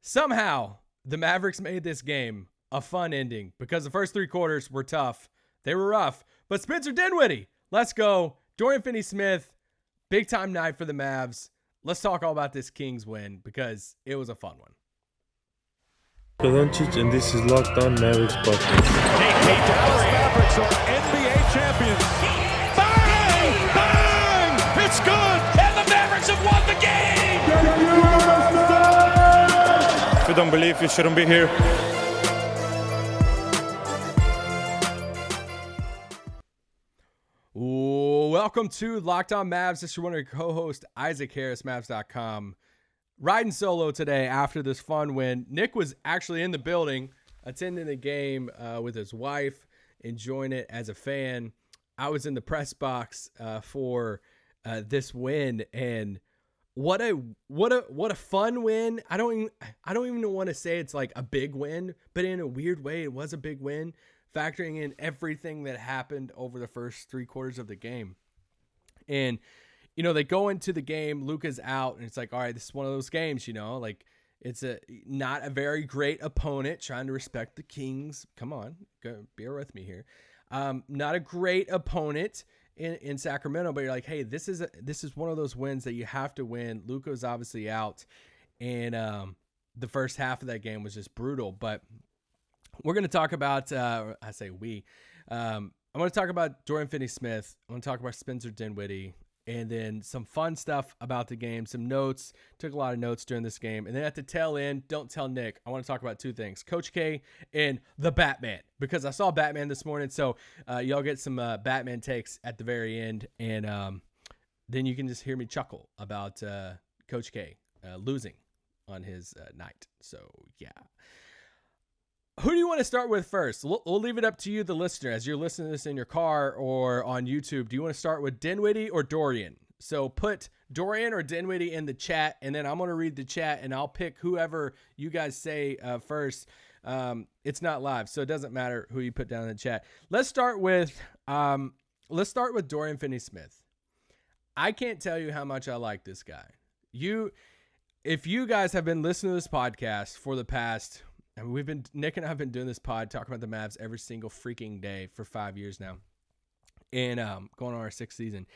Somehow, the Mavericks made this game a fun ending because the first three quarters were tough. They were rough. But Spencer Dinwiddie, let's go. Dorian Finney-Smith, big time night for the Mavs. Let's talk all about this Kings win because it was a fun one. Doncic, and this is Locked On Mavericks podcast. Hey, Dallas Mavericks are NBA champions. Bang! Bang! It's good! And the Mavericks have won the game! If you don't believe, you shouldn't be here. Welcome to Locked On Mavs. This is one of your co-host, Isaac Harris, Mavs.com. Riding solo today after this fun win. Nick was actually in the building, attending the game with his wife, enjoying it as a fan. I was in the press box for this win, and what a fun win. I don't even want to say it's like a big win, but in a weird way, it was a big win, factoring in everything that happened over the first three quarters of the game. And you know, they go into the game, Luka's out, and it's like, all right, this is one of those games, you know, like it's not a very great opponent, trying to respect the Kings. Come on, bear with me here. Not a great opponent in Sacramento, but you're like, hey, this is one of those wins that you have to win. Luka's obviously out, and the first half of that game was just brutal. But we're going to talk about, I'm going to talk about Dorian Finney-Smith. I'm going to talk about Spencer Dinwiddie. And then some fun stuff about the game, some notes. Took a lot of notes during this game. And then at the tail end, don't tell Nick, I want to talk about two things. Coach K and the Batman. Because I saw Batman this morning. So y'all get some Batman takes at the very end. And then you can just hear me chuckle about Coach K losing on his night. So, yeah. Who do you want to start with first? We'll leave it up to you, the listener, as you're listening to this in your car or on YouTube. Do you want to start with Dinwiddie or Dorian? So put Dorian or Dinwiddie in the chat, and then I'm going to read the chat, and I'll pick whoever you guys say first. It's not live, so it doesn't matter who you put down in the chat. Let's start with Dorian Finney-Smith. I can't tell you how much I like this guy. If you guys have been listening to this podcast for the past, Nick and I have been doing this pod talking about the Mavs every single freaking day for 5 years now, and going on our sixth season.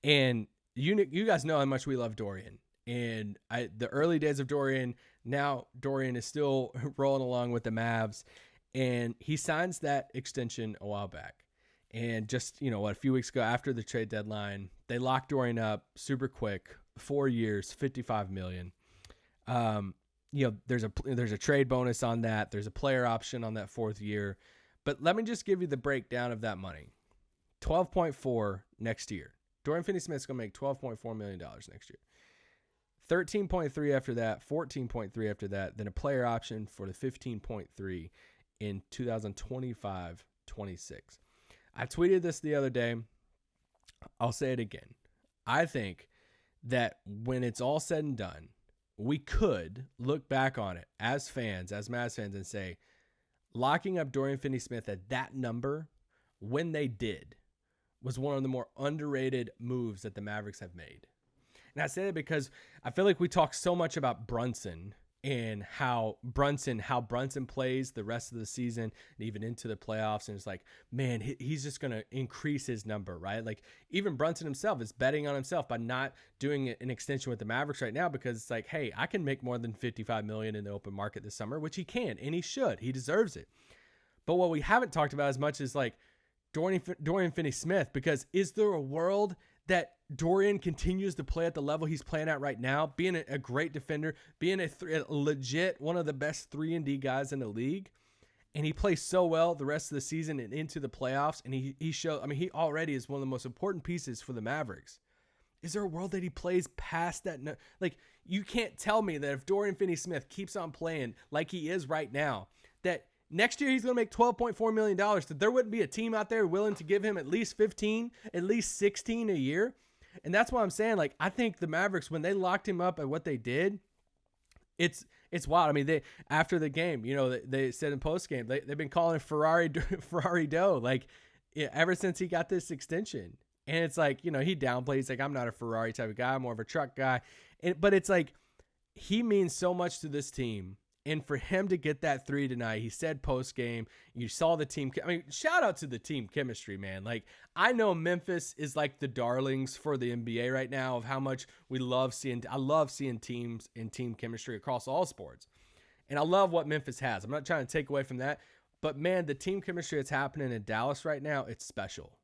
And you guys know how much we love Dorian. And the early days of Dorian, now Dorian is still rolling along with the Mavs, and he signs that extension a while back. And just, a few weeks ago after the trade deadline, they locked Dorian up super quick, 4 years, $55 million. There's a trade bonus on that. There's a player option on that fourth year. But let me just give you the breakdown of that money. 12.4 next year. Dorian Finney-Smith's going to make $12.4 million next year. 13.3 after that, 14.3 after that, then a player option for the 15.3 in 2025-26. I tweeted this the other day. I'll say it again. I think that when it's all said and done, we could look back on it as fans, as Mavs fans, and say, locking up Dorian Finney-Smith at that number when they did was one of the more underrated moves that the Mavericks have made. And I say that because I feel like we talk so much about Brunson and how Brunson plays the rest of the season and even into the playoffs. And it's like, man, he's just going to increase his number, right? Like even Brunson himself is betting on himself by not doing an extension with the Mavericks right now, because it's like, hey, I can make more than $55 million in the open market this summer, which he can, and he should. He deserves it. But what we haven't talked about as much is like Dorian Finney-Smith, because is there a world that Dorian continues to play at the level he's playing at right now, being a great defender, being a legit one of the best 3-and-D guys in the league, and he plays so well the rest of the season and into the playoffs, and he already is one of the most important pieces for the Mavericks. Is there a world that he plays past that? Like, you can't tell me that if Dorian Finney-Smith keeps on playing like he is right now, that next year he's going to make $12.4 million, that there wouldn't be a team out there willing to give him at least 15, at least 16 a year. And that's why I'm saying, like, I think the Mavericks, when they locked him up at what they did, it's wild. I mean, they after the game, they said in post game, they've been calling Ferrari Doe, like, ever since he got this extension. And it's like, he downplays. He's like, I'm not a Ferrari type of guy. I'm more of a truck guy. But it's like, he means so much to this team. And for him to get that 3 tonight, he said post-game, you saw the team. I mean, shout out to the team chemistry, man. Like, I know Memphis is like the darlings for the NBA right now of how much we love seeing. I love seeing teams and team chemistry across all sports. And I love what Memphis has. I'm not trying to take away from that. But, man, the team chemistry that's happening in Dallas right now, it's special.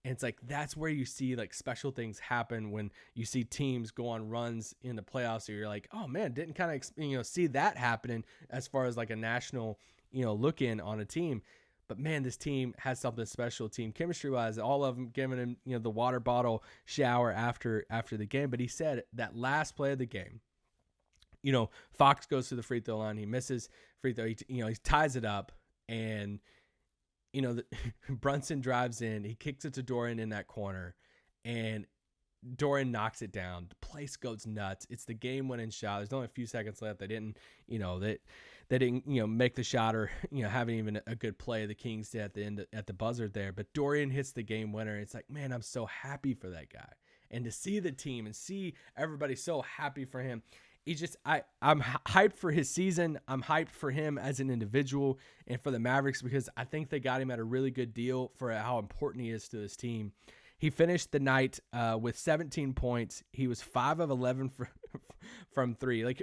And it's like that's where you see like special things happen when you see teams go on runs in the playoffs. So you're like, oh man, didn't kind of see that happening as far as like a national look in on a team. But man, this team has something special team chemistry wise. All of them giving him the water bottle shower after the game. But he said that last play of the game, Fox goes to the free throw line, he misses free throw, he ties it up, and Brunson drives in, he kicks it to Dorian in that corner, and Dorian knocks it down. The place goes nuts. It's the game-winning shot. There's only a few seconds left. They didn't, they didn't, make the shot or, having even a good play. The Kings did at the end at the buzzer there. But Dorian hits the game winner. It's like, man, I'm so happy for that guy, and to see the team and see everybody so happy for him. I'm hyped for his season. I'm hyped for him as an individual and for the Mavericks because I think they got him at a really good deal for how important he is to this team. He finished the night with 17 points. He was 5 of 11 from 3. Like,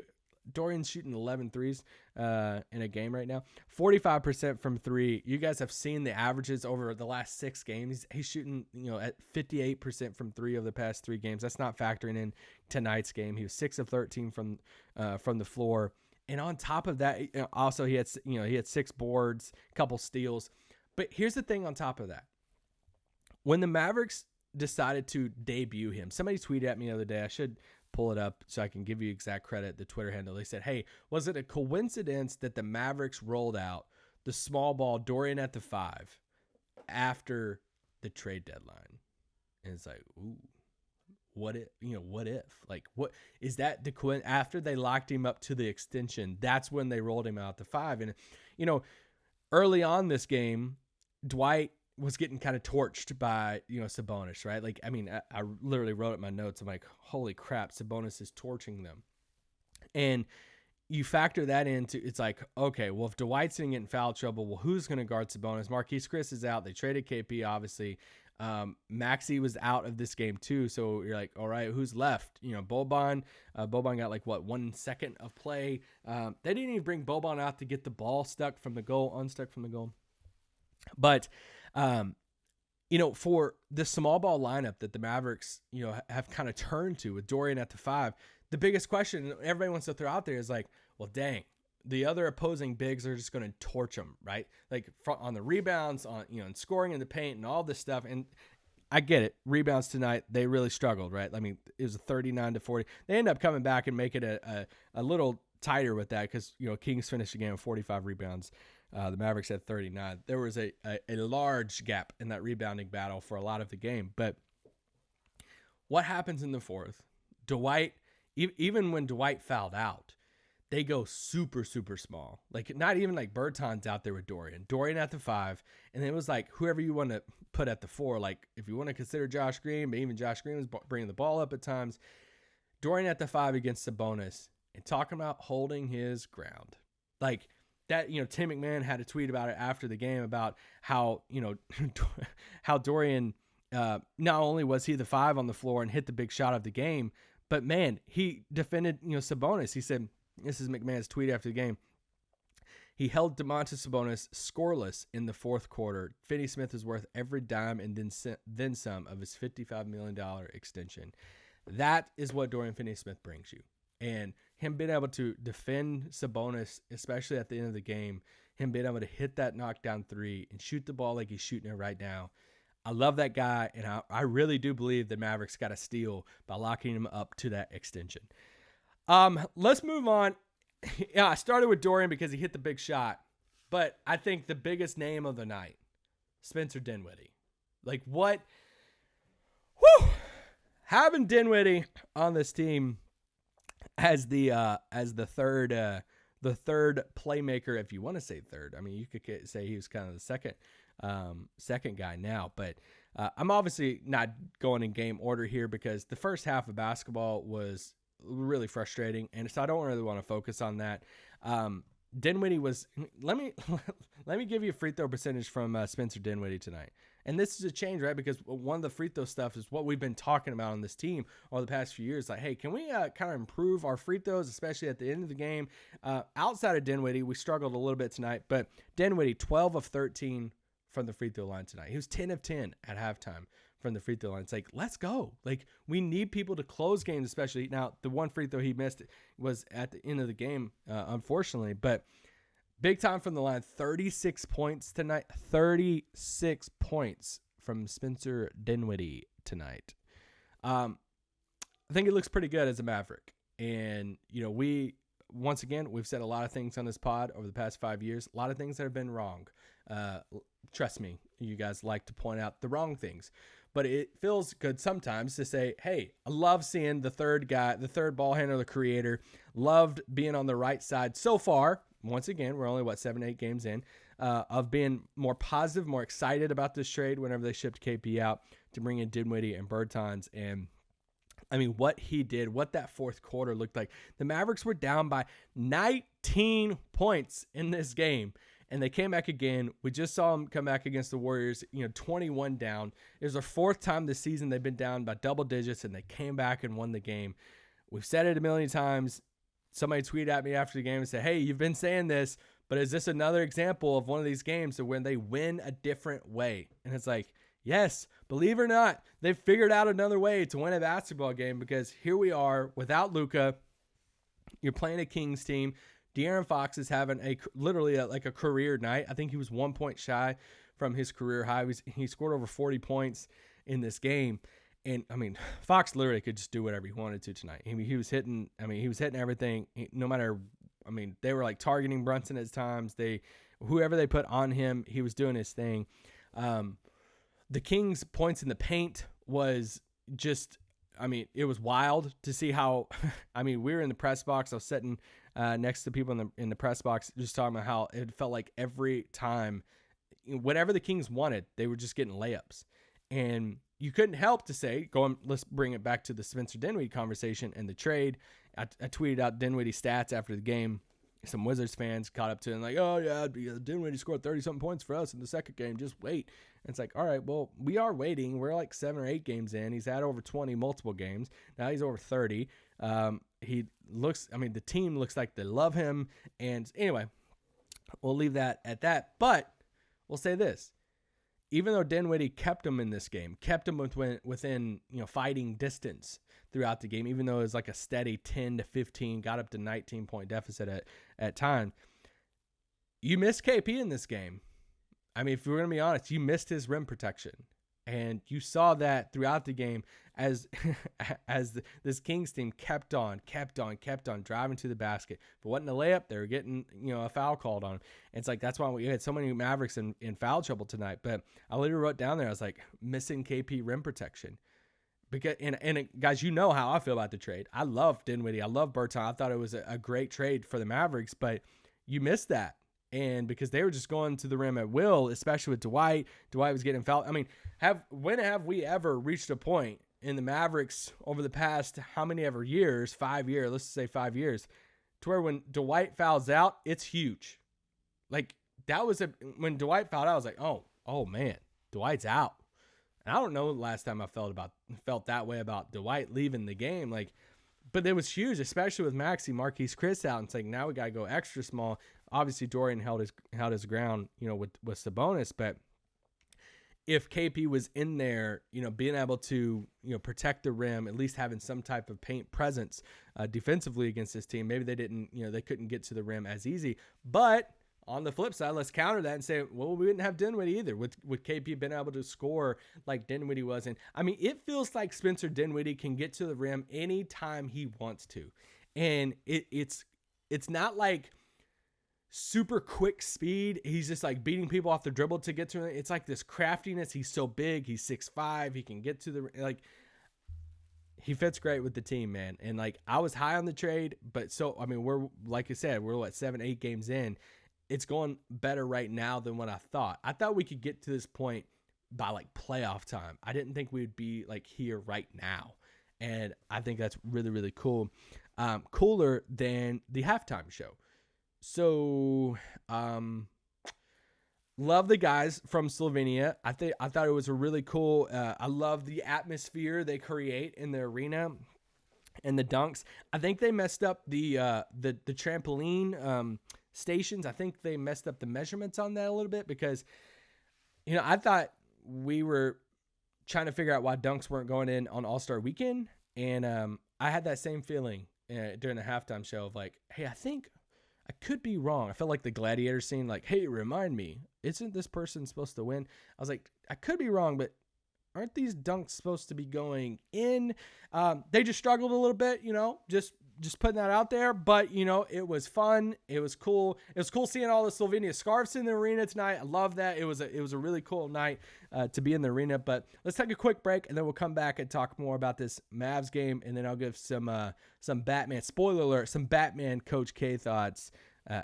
Dorian's shooting 11 threes in a game right now. 45% from 3. You guys have seen the averages over the last 6 games. He's shooting, at 58% from 3 of the past 3 games. That's not factoring in tonight's game. He was 6 of 13 from the floor. And on top of that, also he had 6 boards, a couple steals. But here's the thing on top of that. When the Mavericks decided to debut him, somebody tweeted at me the other day. I should pull it up so I can give you exact credit, the Twitter handle. They said, hey, was it a coincidence that the Mavericks rolled out the small ball Dorian at the 5 after the trade deadline? And it's like, ooh, what if? Like, what is that the after they locked him up to the extension, that's when they rolled him out the 5. And, early on this game, Dwight was getting kind of torched by, Sabonis, right? Like, I mean, I literally wrote it in my notes. I'm like, holy crap, Sabonis is torching them. And you factor that into, it's like, okay, well, if Dwight's going to get in foul trouble, well, who's going to guard Sabonis? Marquise Chris is out. They traded KP, obviously. Maxey was out of this game too. So you're like, all right, who's left? Boban. Boban got 1 second of play. They didn't even bring Boban out to get the ball unstuck from the goal. But, for the small ball lineup that the Mavericks, have kind of turned to with Dorian at the 5, the biggest question everybody wants to throw out there is like, well, dang, the other opposing bigs are just going to torch them, right? Like on the rebounds, on, and scoring in the paint and all this stuff. And I get it. Rebounds tonight, they really struggled, right? I mean, it was a 39-40. They end up coming back and making it a little tighter with that because, Kings finished the game with 45 rebounds. The Mavericks had 39. There was a large gap in that rebounding battle for a lot of the game. But what happens in the fourth? Dwight, even when Dwight fouled out, they go super, super small. Like, not even like Bertans out there with Dorian. Dorian at the 5. And it was like whoever you want to put at the 4. Like, if you want to consider Josh Green, but even Josh Green was bringing the ball up at times. Dorian at the 5 against Sabonis. And talking about holding his ground. Like, that, Tim McMahon had a tweet about it after the game about how, how Dorian, not only was he the 5 on the floor and hit the big shot of the game, but man, he defended, Sabonis. He said, this is McMahon's tweet after the game. He held Domantas Sabonis scoreless in the fourth quarter. Finney-Smith is worth every dime and then some of his $55 million extension. That is what Dorian Finney-Smith brings you. And him being able to defend Sabonis, especially at the end of the game, him being able to hit that knockdown 3 and shoot the ball like he's shooting it right now. I love that guy, and I really do believe the Mavericks got a steal by locking him up to that extension. Let's move on. Yeah, I started with Dorian because he hit the big shot, but I think the biggest name of the night, Spencer Dinwiddie. Like, what? Whew! Having Dinwiddie on this team as the third playmaker, if you want to say third. I mean, you could say he was kind of the second guy now, but I'm obviously not going in game order here because the first half of basketball was really frustrating, and so I don't really want to focus on that. Dinwiddie was. Let me give you a free throw percentage from Spencer Dinwiddie tonight. And this is a change, right? Because one of the free throw stuff is what we've been talking about on this team over the past few years. Like, hey, can we kind of improve our free throws, especially at the end of the game? Outside of Dinwiddie, we struggled a little bit tonight, but Dinwiddie, 12 of 13 from the free throw line tonight. He was 10 of 10 at halftime from the free throw line. It's like, let's go. Like, we need people to close games, especially. Now, the one free throw he missed was at the end of the game, unfortunately, but big time from the line, 36 points tonight. 36 points from Spencer Dinwiddie tonight. I think it looks pretty good as a Maverick. And, we've said a lot of things on this pod over the past 5 years, a lot of things that have been wrong. Trust me, you guys like to point out the wrong things. But it feels good sometimes to say, hey, I love seeing the third guy, the third ball handler, the creator. Loved being on the right side so far. Once again, we're only, 7-8 games in, of being more positive, more excited about this trade whenever they shipped KP out to bring in Dinwiddie and Bertans. And, what he did, what that fourth quarter looked like. The Mavericks were down by 19 points in this game, and they came back again. We just saw them come back against the Warriors, 21 down. It was their fourth time this season they've been down by double digits, and they came back and won the game. We've said it a million times. Somebody tweeted at me after the game and said, hey, you've been saying this, but is this another example of one of these games when they win a different way? And it's like, yes, believe it or not, they've figured out another way to win a basketball game, because here we are without Luka. You're playing a Kings team. De'Aaron Fox is having literally a career night. I think he was 1 point shy from his career high. He scored over 40 points in this game. And Fox literally could just do whatever he wanted to tonight. He was hitting everything. No matter, they were like targeting Brunson at times. Whoever they put on him, he was doing his thing. The Kings' points in the paint was just, it was wild to see how, we were in the press box. I was sitting next to people in the press box, just talking about how it felt like every time, whatever the Kings wanted, they were just getting layups. And you couldn't help to say, let's bring it back to the Spencer Dinwiddie conversation and the trade. I tweeted out Dinwiddie stats after the game. Some Wizards fans caught up to it and like, oh yeah, Dinwiddie scored 30-something points for us in the second game. Just wait. And it's like, all right, well, we are waiting. We're like 7 or 8 games in. He's had over 20 multiple games. Now he's over 30. He looks, the team looks like they love him. And anyway, we'll leave that at that. But we'll say this. Even though Dinwiddie kept him in this game, kept him within fighting distance throughout the game, even though it was like a steady 10 to 15, got up to 19-point deficit at time. You missed KP in this game. If we're going to be honest, you missed his rim protection. And you saw that throughout the game as this Kings team kept on driving to the basket. If it wasn't a layup, they were getting a foul called on them. And it's like, that's why we had so many Mavericks in foul trouble tonight. But I literally wrote down there, I was like, missing KP rim protection. Because and guys, you know how I feel about the trade. I love Dinwiddie. I love Bertans. I thought it was a great trade for the Mavericks, but you missed that. And because they were just going to the rim at will, especially with Dwight. Dwight was getting fouled. When have we ever reached a point in the Mavericks over the past how many ever years, 5 years, let's say 5 years, to where when Dwight fouls out, it's huge. Like that was when Dwight fouled out, I was like, oh man, Dwight's out. And I don't know the last time I felt that way about Dwight leaving the game. Like, but it was huge, especially with Marquise Chris out. And it's like, now we got to go extra small. Obviously, Dorian held his ground, with Sabonis. But if KP was in there, being able to, protect the rim, at least having some type of paint presence defensively against this team, maybe they couldn't get to the rim as easy. But on the flip side, let's counter that and say, well, we didn't have Dinwiddie either. Would KP been able to score like Dinwiddie was? And it feels like Spencer Dinwiddie can get to the rim anytime he wants to. And it's not like super quick speed. He's just like beating people off the dribble to get to it. It's like this craftiness. He's so big. He's 6'5". He can get to the, he fits great with the team, man. And I was high on the trade, but we're, like I said, we're 7-8 games in. It's going better right now than what I thought. I thought we could get to this point by playoff time. I didn't think we'd be here right now. And I think that's really, really cool. Cooler than the halftime show. So, love the guys from Slovenia. I thought it was a really cool. I love the atmosphere they create in the arena and the dunks. I think they messed up the trampoline stations. I think they messed up the measurements on that a little bit because, I thought we were trying to figure out why dunks weren't going in on All-Star Weekend, and I had that same feeling during the halftime show of like, hey, I think I could be wrong. I felt like the gladiator scene, like, hey, remind me, isn't this person supposed to win? I was like, I could be wrong, but aren't these dunks supposed to be going in? They just struggled a little bit, just putting that out there. But, it was fun. It was cool. It was cool seeing all the Slovenia scarves in the arena tonight. I love that. It was a really cool night to be in the arena. But let's take a quick break, and then we'll come back and talk more about this Mavs game. And then I'll give some Batman, spoiler alert, some Batman Coach K thoughts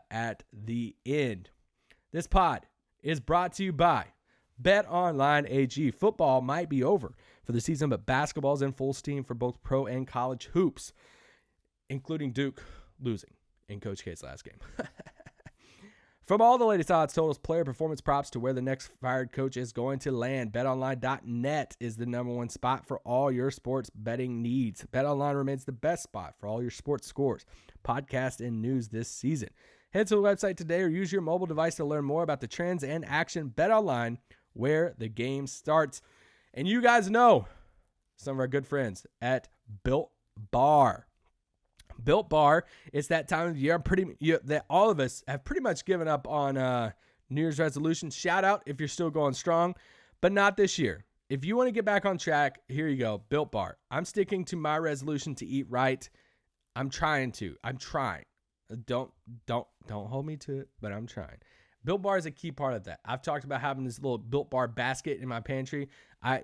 at the end. This pod is brought to you by BetOnline AG. Football might be over for the season, but basketball's in full steam for both pro and college hoops, including Duke losing in Coach K's last game. From all the latest odds, totals, player performance props to where the next fired coach is going to land, BetOnline.net is the number one spot for all your sports betting needs. BetOnline remains the best spot for all your sports scores, podcasts, and news this season. Head to the website today or use your mobile device to learn more about the trends and action. BetOnline, where the game starts. And you guys know some of our good friends at Built Bar. Built Bar, it's that time of the year that all of us have pretty much given up on New Year's resolutions. Shout out if you're still going strong, but not this year. If you want to get back on track, here you go, Built Bar. I'm sticking to my resolution to eat right. I'm trying. Don't hold me to it, but I'm trying. Built Bar is a key part of that. I've talked about having this little Built Bar basket in my pantry. I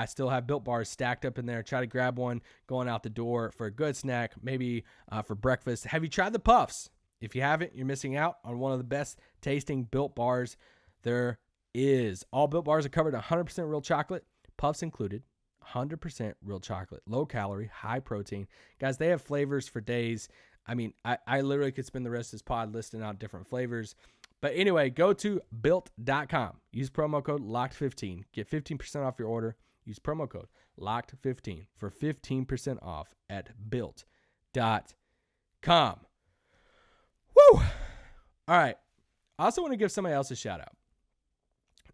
still have Built Bars stacked up in there. Try to grab one going out the door for a good snack, maybe for breakfast. Have you tried the Puffs? If you haven't, you're missing out on one of the best tasting Built Bars there is. All Built Bars are covered in 100% real chocolate, Puffs included. 100% real chocolate, low calorie, high protein. Guys, they have flavors for days. I mean, I literally could spend the rest of this pod listing out different flavors. But anyway, go to Built.com. Use promo code LOCKED15. Get 15% off your order. Use promo code LOCKED15 for 15% off at Built.com. Woo! All right. I also want to give somebody else a shout out.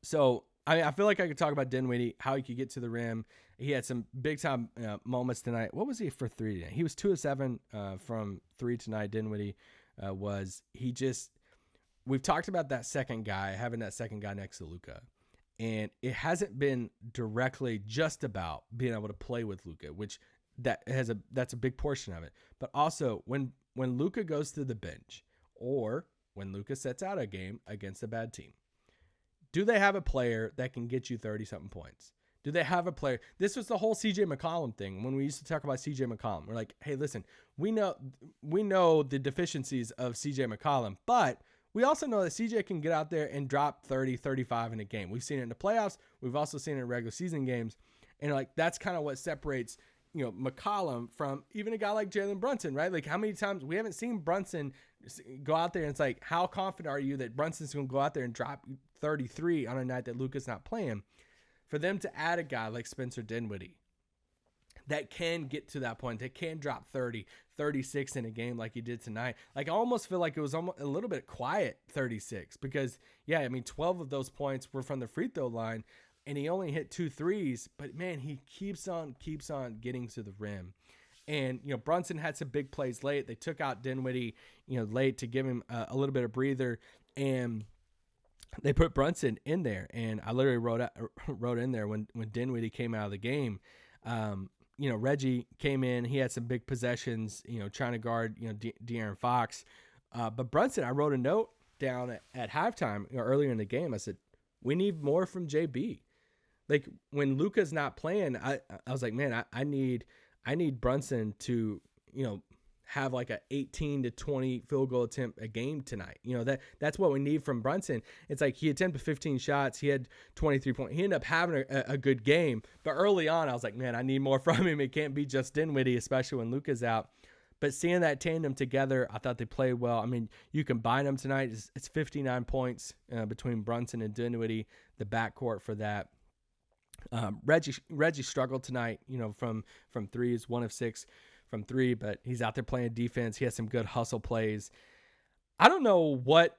So, I feel like I could talk about Dinwiddie, how he could get to the rim. He had some big-time moments tonight. What was he for three tonight? He was 2 of 7 from 3 tonight. Dinwiddie we've talked about that second guy, having that second guy next to Luka. And it hasn't been directly just about being able to play with Luka, which that's a big portion of it. But also, when Luka goes to the bench or when Luka sets out a game against a bad team, do they have a player that can get you 30-something points? Do they have a player? This was the whole CJ McCollum thing. When we used to talk about CJ McCollum, we're like, hey, listen, we know the deficiencies of CJ McCollum, but we also know that CJ can get out there and drop 30, 35 in a game. We've seen it in the playoffs. We've also seen it in regular season games. And like, that's kind of what separates, McCollum from even a guy like Jalen Brunson, right? Like, how many times we haven't seen Brunson go out there and it's like, how confident are you that Brunson's going to go out there and drop 33 on a night that Luka's not playing? For them to add a guy like Spencer Dinwiddie that can get to that point, that can drop 30, 36 in a game like he did tonight. Like, I almost feel like it was almost a little bit quiet 36 because, 12 of those points were from the free throw line and he only hit 2 threes, but man, he keeps on getting to the rim. And, Brunson had some big plays late. They took out Dinwiddie, late to give him a little bit of breather, and they put Brunson in there. And I literally wrote in there when Dinwiddie came out of the game, Reggie came in. He had some big possessions, trying to guard, De'Aaron Fox. But Brunson, I wrote a note down at halftime earlier in the game. I said, we need more from JB. Like, when Luka's not playing, I was like, man, I need Brunson to, have like a 18 to 20 field goal attempt a game tonight. That's what we need from Brunson. It's like he attempted 15 shots. He had 23 points. He ended up having a good game. But early on, I was like, man, I need more from him. It can't be just Dinwiddie, especially when Luka's out. But seeing that tandem together, I thought they played well. I mean, you combine them tonight, it's 59 points between Brunson and Dinwiddie, the backcourt for that. Reggie struggled tonight, from threes, 1 of 6 from 3, but he's out there playing defense. He has some good hustle plays. I don't know what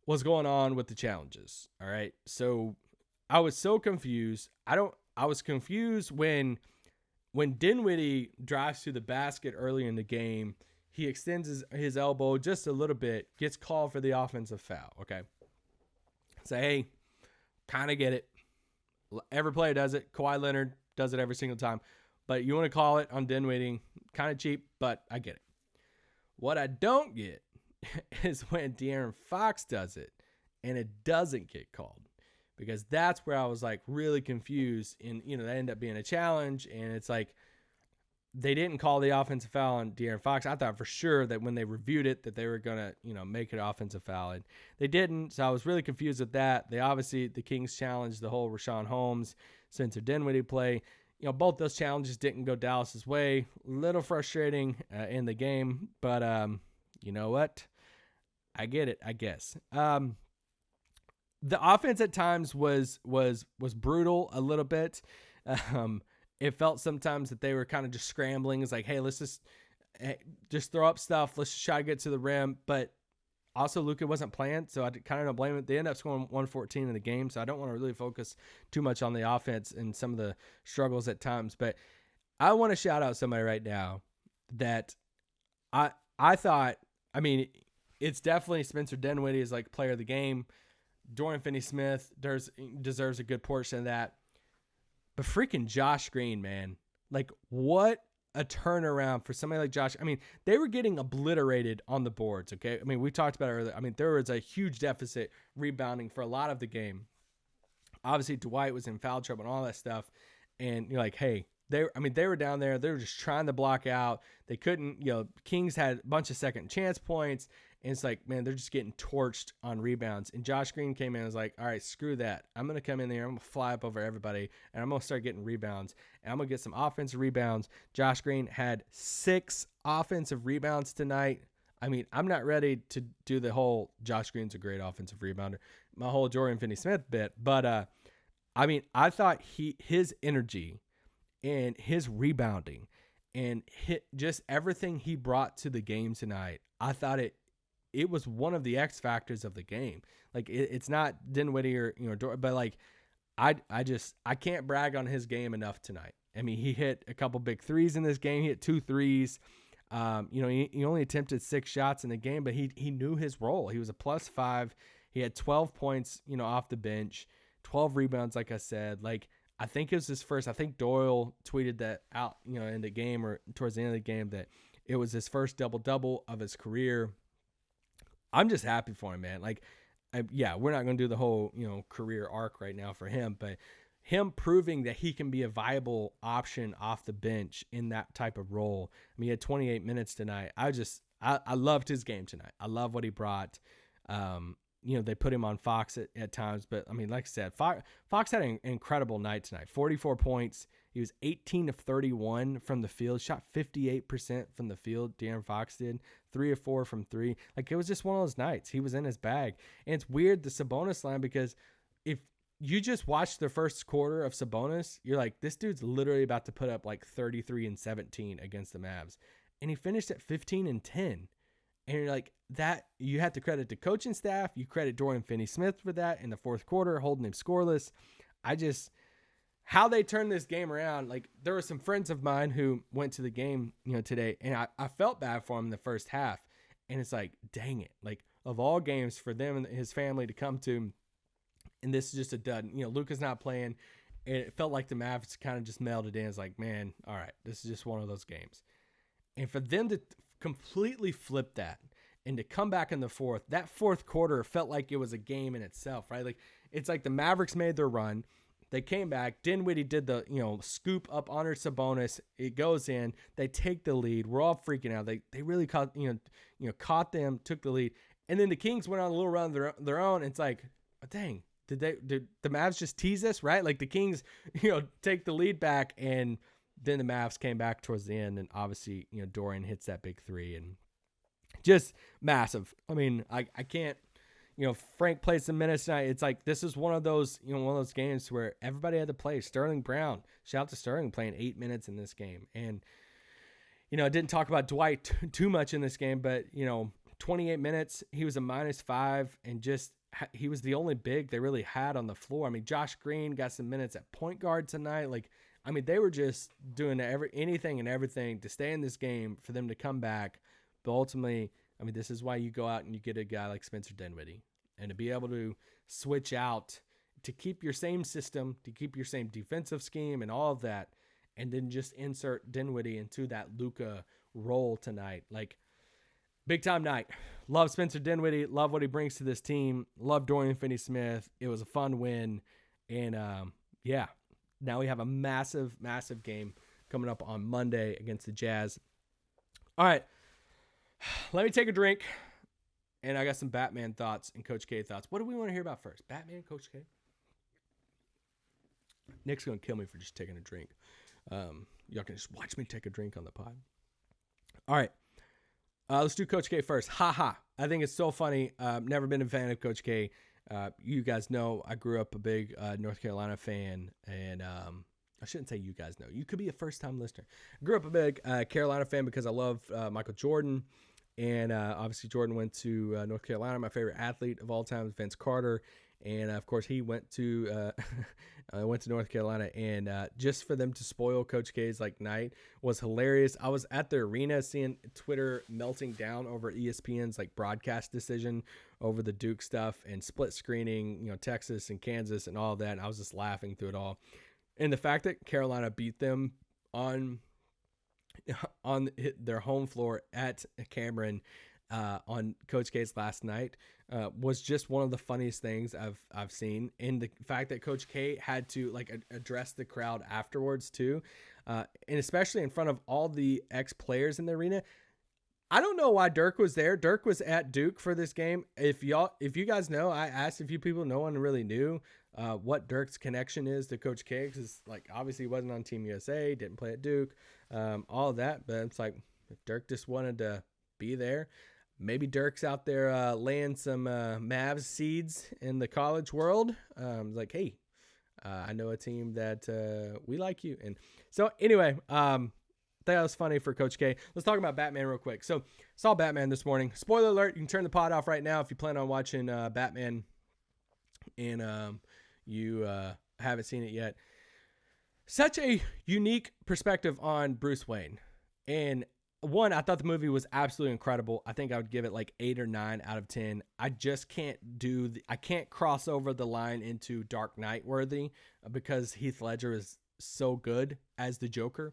was going on with the challenges. All right. So I was so confused. I was confused when Dinwiddie drives to the basket early in the game. He extends his elbow just a little bit, gets called for the offensive foul. Okay. Say, hey, kind of get it. Every player does it. Kawhi Leonard does it every single time. But you want to call it on Dinwiddie, kind of cheap, but I get it. What I don't get is when De'Aaron Fox does it and it doesn't get called, because that's where I was like really confused. And that ended up being a challenge, and it's like they didn't call the offensive foul on De'Aaron Fox. I thought for sure that when they reviewed it that they were gonna make it an offensive foul, and they didn't. So I was really confused with that. The Kings challenged the whole Rashawn Holmes, Spencer Dinwiddie play. Both those challenges didn't go Dallas's way. A little frustrating in the game, but you know what? I get it, I guess. The offense at times was brutal a little bit. It felt sometimes that they were kind of just scrambling. It's like, hey, let's just throw up stuff. Let's just try to get to the rim. But also, Luka wasn't playing, so I kind of don't blame it. They ended up scoring 114 in the game, so I don't want to really focus too much on the offense and some of the struggles at times. But I want to shout out somebody right now that I thought, it's definitely Spencer Dinwiddie is like player of the game. Dorian Finney-Smith deserves a good portion of that. But freaking Josh Green, man. Like, what a turnaround for somebody like Josh. They were getting obliterated on the boards, okay? We talked about it earlier. There was a huge deficit rebounding for a lot of the game. Obviously, Dwight was in foul trouble and all that stuff. And you're like, hey, they were down there. They were just trying to block out. They couldn't, Kings had a bunch of second chance points. And it's like, man, they're just getting torched on rebounds. And Josh Green came in and was like, all right, screw that. I'm going to come in there. I'm going to fly up over everybody. And I'm going to start getting rebounds. And I'm going to get some offensive rebounds. Josh Green had 6 offensive rebounds tonight. I'm not ready to do the whole Josh Green's a great offensive rebounder, my whole Dorian Finney-Smith bit. But, I thought his energy and his rebounding and just everything he brought to the game tonight, I thought it was one of the X factors of the game. Like it's not Dinwiddie or but like I can't brag on his game enough tonight. He hit a couple big threes in this game. He hit 2 threes. He only attempted 6 shots in the game, but he knew his role. He was a +5. He had 12 points, off the bench, 12 rebounds. Like I said, I think it was his first. I think Doyle tweeted that out, in the game or towards the end of the game that it was his first double-double of his career. I'm just happy for him, man. We're not going to do the whole, career arc right now for him, but him proving that he can be a viable option off the bench in that type of role. He had 28 minutes tonight. I loved his game tonight. I love what he brought. They put him on Fox at times, but like I said, Fox had an incredible night tonight. 44 points. He was 18 of 31 from the field, shot 58% from the field. De'Aaron Fox did 3 of 4 from 3. It was just one of those nights. He was in his bag. And it's weird, the Sabonis line, because if you just watch the first quarter of Sabonis, you're like, this dude's literally about to put up 33 and 17 against the Mavs. And he finished at 15 and 10. And you're like, that you have to credit the coaching staff. You credit Dorian Finney-Smith for that in the fourth quarter, holding him scoreless. How they turned this game around, there were some friends of mine who went to the game, today, and I felt bad for him in the first half. And it's like, dang it. Of all games for them and his family to come to, and this is just a dud. Luka's not playing. And it felt like the Mavs kind of just melded in. It's like, man, all right, this is just one of those games. And for them to completely flip that and to come back in the fourth, that fourth quarter felt like it was a game in itself, right? It's like the Mavericks made their run. They came back. Dinwiddie did the, scoop up under Sabonis. It goes in. They take the lead. We're all freaking out. They really caught them, took the lead. And then the Kings went on a little run of their own. It's like, oh, dang, did the Mavs just tease us, right? The Kings, take the lead back, and then the Mavs came back towards the end, and obviously, Dorian hits that big three, and just massive. I mean, I can't, Frank plays some minutes tonight. It's like, this is one of those, one of those games where everybody had to play. Sterling Brown, shout out to Sterling, playing 8 minutes in this game. And, I didn't talk about Dwight too much in this game, but, 28 minutes, he was a -5, and just, he was the only big they really had on the floor. I mean, Josh Green got some minutes at point guard tonight. Like, I mean, they were just doing anything and everything to stay in this game for them to come back. But ultimately, I mean, this is why you go out and you get a guy like Spencer Dinwiddie, and to be able to switch out, to keep your same system, to keep your same defensive scheme and all of that, and then just insert Dinwiddie into that Luka role tonight. Like, big time night. Love Spencer Dinwiddie. Love what he brings to this team. Love Dorian Finney-Smith. It was a fun win. And yeah, now we have a massive, massive game coming up on Monday against the Jazz. All right, let me take a drink. And I got some Batman thoughts and Coach K thoughts. What do we want to hear about first? Batman, Coach K? Nick's going to kill me for just taking a drink. Y'all can just watch me take a drink on the pod. All right. Let's do Coach K first. Ha. I think it's so funny. Never been a fan of Coach K. You guys know I grew up a big North Carolina fan. And I shouldn't say you guys know. You could be a first-time listener. I grew up a big Carolina fan because I love Michael Jordan. And obviously Jordan went to North Carolina. My favorite athlete of all time is Vince Carter. And, of course, he went to North Carolina. And just for them to spoil Coach K's night was hilarious. I was at the arena seeing Twitter melting down over ESPN's broadcast decision over the Duke stuff and split screening, Texas and Kansas and all of that. And I was just laughing through it all. And the fact that Carolina beat them on their home floor at Cameron on Coach K's last night was just one of the funniest things I've seen. And the fact that Coach K had to address the crowd afterwards too, and especially in front of all the ex-players in the arena. I don't know why Dirk was there. Dirk was at Duke for this game. If you guys know, I asked a few people, no one really knew what Dirk's connection is to Coach K, because obviously he wasn't on Team USA, didn't play at Duke, all of that. But it's if Dirk just wanted to be there. Maybe Dirk's out there laying some Mavs seeds in the college world. Hey, I know a team that we like you. And so anyway, that was funny for Coach K. Let's talk about Batman real quick. So saw Batman this morning. Spoiler alert, you can turn the pod off right now if you plan on watching Batman and you haven't seen it yet. Such a unique perspective on Bruce Wayne. And one, I thought the movie was absolutely incredible. I think I would give it 8 or 9 out of 10. I just can't I can't cross over the line into Dark Knight worthy because Heath Ledger is so good as the Joker.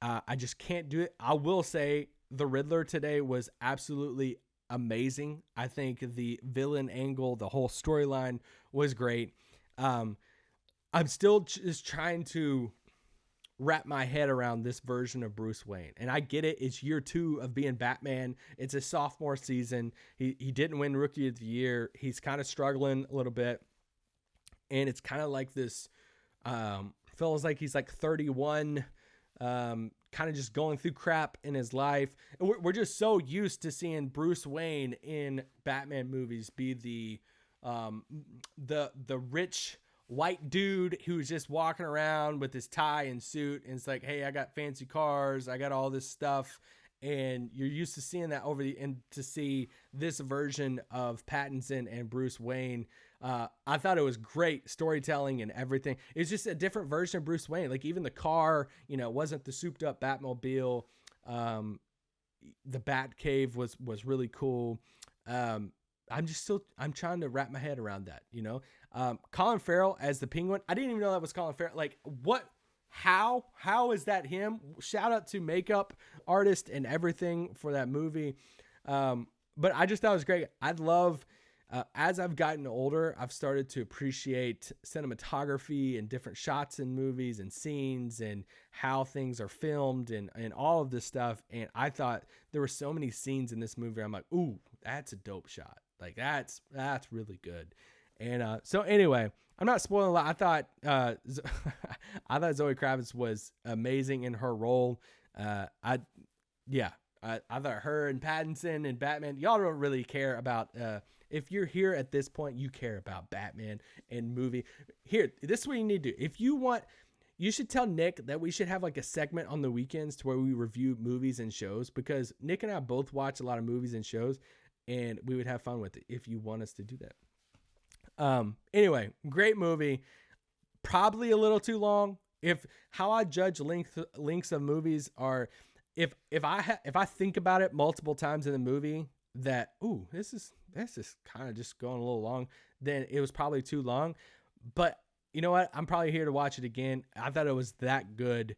I just can't do it. I will say the Riddler today was absolutely amazing. I think the villain angle, the whole storyline was great. I'm still just trying to wrap my head around this version of Bruce Wayne. And I get it. It's year 2 of being Batman. It's a sophomore season. He didn't win Rookie of the Year. He's kind of struggling a little bit. And it's kind of like this, feels like he's 31, kind of just going through crap in his life. And we're just so used to seeing Bruce Wayne in Batman movies be the rich white dude who's just walking around with his tie and suit, and it's hey, I got fancy cars, I got all this stuff, and you're used to seeing that and to see this version of Pattinson and Bruce Wayne, I thought it was great storytelling and everything. It's just a different version of Bruce Wayne. Even the car, it wasn't the souped up Batmobile. The Bat Cave was really cool. I'm trying to wrap my head around that, Colin Farrell as the Penguin. I didn't even know that was Colin Farrell. How is that him? Shout out to makeup artist and everything for that movie. But I just thought it was great. I'd love, as I've gotten older, I've started to appreciate cinematography and different shots in movies and scenes and how things are filmed and all of this stuff. And I thought there were so many scenes in this movie. I'm ooh, that's a dope shot. That's really good. And so anyway, I'm not spoiling a lot. I thought I thought Zoe Kravitz was amazing in her role. I thought her and Pattinson and Batman. Y'all don't really care about. If you're here at this point, you care about Batman and movie. Here, this is what you need to do. If you want, you should tell Nick that we should have like a segment on the weekends to where we review movies and shows, because Nick and I both watch a lot of movies and shows, and we would have fun with it if you want us to do that. Anyway, great movie. Probably a little too long. If how I judge lengths of movies are, if I think about it multiple times in the movie that, ooh, this is kind of just going a little long, then it was probably too long. But you know what? I'm probably here to watch it again. I thought it was that good.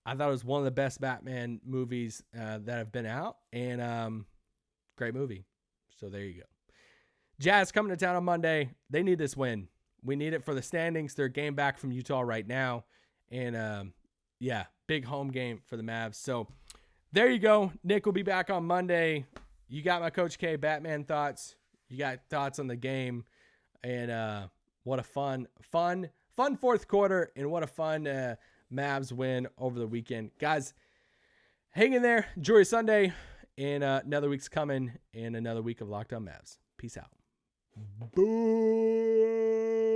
I thought it was one of the best Batman movies that have been out, and great movie. So there you go. Jazz coming to town on Monday. They need this win. We need it for the standings. They're a game back from Utah right now. And, big home game for the Mavs. So there you go. Nick will be back on Monday. You got my Coach K Batman thoughts. You got thoughts on the game. And what a fun fourth quarter. And what a fun Mavs win over the weekend. Guys, hang in there. Enjoy your Sunday. And another week's coming. And another week of Locked On Mavs. Peace out. Boo!